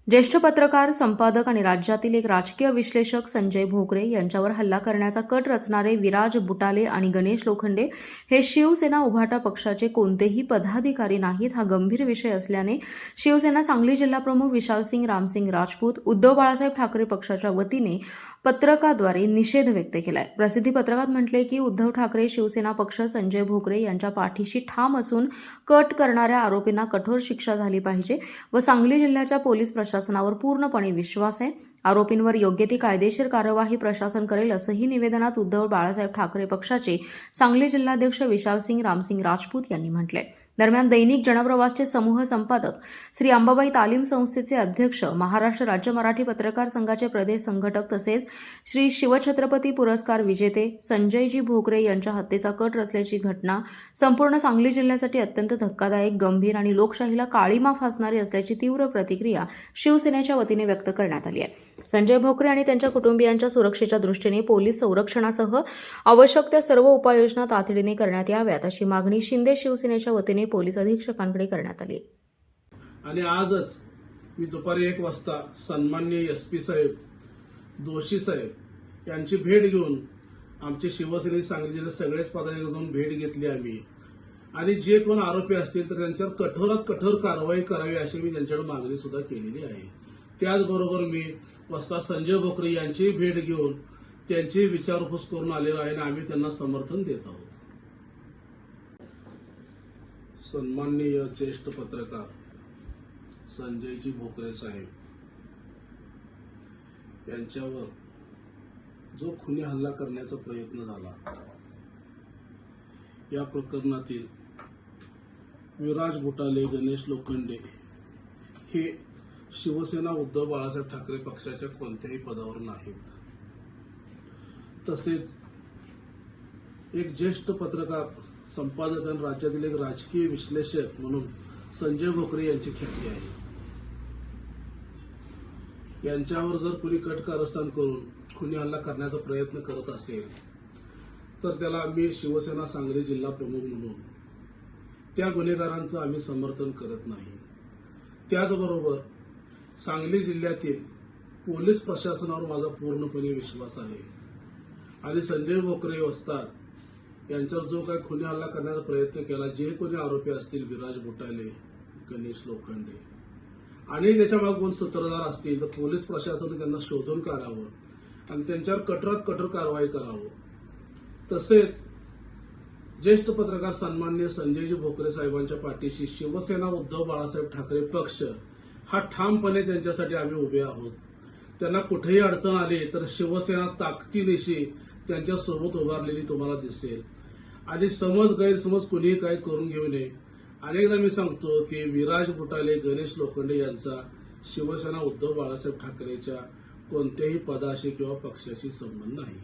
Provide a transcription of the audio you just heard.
ज्येष्ठ पत्रकार, संपादक आणि राज्यातील एक राजकीय विश्लेषक संजय भोकरे यांच्यावर हल्ला करण्याचा कट रचणारे विराज बुटाले आणि गणेश लोखंडे हे शिवसेना उभाटा पक्षाचे कोणतेही पदाधिकारी नाहीत हा गंभीर विषय असल्याने शिवसेना सांगली जिल्हाप्रमुख विशालसिंग रामसिंग राजपूत, उद्धव बाळासाहेब ठाकरे पक्षाच्या वतीने पत्रकाद्वारे निषेध व्यक्त केलाय। प्रसिद्धी पत्रकात म्हटले की उद्धव ठाकरे शिवसेना पक्ष संजय भोकरे यांच्या पाठीशी ठाम असून कट करणाऱ्या आरोपींना कठोर शिक्षा झाली पाहिजे व सांगली जिल्ह्याच्या पोलीस प्रशासनावर पूर्णपणे विश्वास आहे। आरोपींवर योग्य ती कायदेशीर कार्यवाही प्रशासन करेल असंही निवेदनात उद्धव बाळासाहेब ठाकरे पक्षाचे सांगली जिल्हाध्यक्ष विशालसिंग रामसिंग राजपूत यांनी म्हटले। दरम्यान दैनिक जनप्रवासचे समूह संपादक श्री अंबाबाई तालीम संस्थेचे अध्यक्ष, महाराष्ट्र राज्य मराठी पत्रकार संघाचे प्रदेश संघटक तसेच श्री शिवछत्रपती पुरस्कार विजेते संजयजी भोकरे यांच्या हत्येचा कट रचल्याची घटना संपूर्ण सांगली जिल्ह्यासाठी अत्यंत धक्कादायक, गंभीर आणि लोकशाहीला काळीमा फासणारी असल्याची तीव्र प्रतिक्रिया शिवसेनेच्या वतीने व्यक्त करण्यात आली आहे। संजय भोकरे आणि त्यांच्या कुटुंबियांच्या सुरक्षेच्या दृष्टीने पोलीस संरक्षणासह आवश्यक त्या सर्व उपाययोजना तातडीने करण्यात याव्यात अशी मागणी शिंदे शिवसेनेच्या वतीने पोलीस अधीक्षकांकडे करण्यात आली। आणि आजच मी दुपारी 1 वाजता सन्माननीय एसपी साहेब, दोषी साहेब यांची भेट घेऊन आमचे शिवसेनेचे सांगली जिल्ह्यात सगळेच पदाधिकारी जाऊन भेट घेतली आम्ही आणि जे कोण आरोपी असतील तर त्यांच्यावर कठोरात कठोर कारवाई करावी अशी मी त्यांच्याकडे मागणी सुद्धा केलेली आहे। त्याचबरोबर मी वाजता संजय भोकरे यांची भेट घेऊन त्यांची विचारपूस करून आलेलो आहे आणि आम्ही त्यांना समर्थन देत आहोत। सन्माननीय ज्येष्ठ पत्रकार संजयजी भोकरे साहेब यांच्यावर जो खुनी हल्ला करण्याचा प्रयत्न झाला, या प्रकरणातील विराज बुटाले, गणेश लोखंडे हे शिवसेना उद्धव बाळासाहेब ठाकरे पक्षाच्या कोणत्याही पदावर नाहीत। तसेच एक ज्येष्ठ पत्रकार, संपादक आणि राज्यातील एक राजकीय विश्लेषक म्हणून संजय भोकरे यांची ख्याती आहे। यांच्यावर जर कुणी कट कारस्थान करून खुनी हल्ला करण्याचा प्रयत्न करत असेल तर त्याला आम्ही शिवसेना सांगली जिल्हा प्रमुख म्हणून त्या गुन्हेगारांचं आम्ही समर्थन करत नाही। त्याचबरोबर सांगली जिल्ह्यातील पोलीस प्रशासनावर माझा पूर्णपणे विश्वास आहे आणि संजय भोकरे वस्ताद यांच्यावर जो काही खुनी हल्ला करण्याचा प्रयत्न केला, जे कोणी आरोपी असतील, विराज बुटाले, गणेश लोखंडे आणि त्याच्या मागे कोण सूत्रधार असतील तर पोलीस प्रशासनाने त्यांना शोधून काढावं आणि त्यांच्यावर कठोरात कठोर कारवाई करावं। तसेच ज्येष्ठ पत्रकार सन्माननीय संजयजी भोकरे साहेबांच्या पाठीशी शिवसेना उद्धव बाळासाहेब ठाकरे पक्ष हा ठामपणे त्यांच्यासाठी आम्ही उभे आहोत। त्यांना कुठेही अडचण आली तर शिवसेना ताकदीनिशी त्यांच्या सोबत उभारलेली तुम्हाला दिसेल आणि गैरसमज कुणीही काही करून घेऊ नये। अनेकदा मी सांगतो की विराज बुटाले, गणेश लोखंडे यांचा शिवसेना उद्धव बाळासाहेब ठाकरेच्या कोणत्याही पदाशी किंवा पक्षाशी संबंध नाही।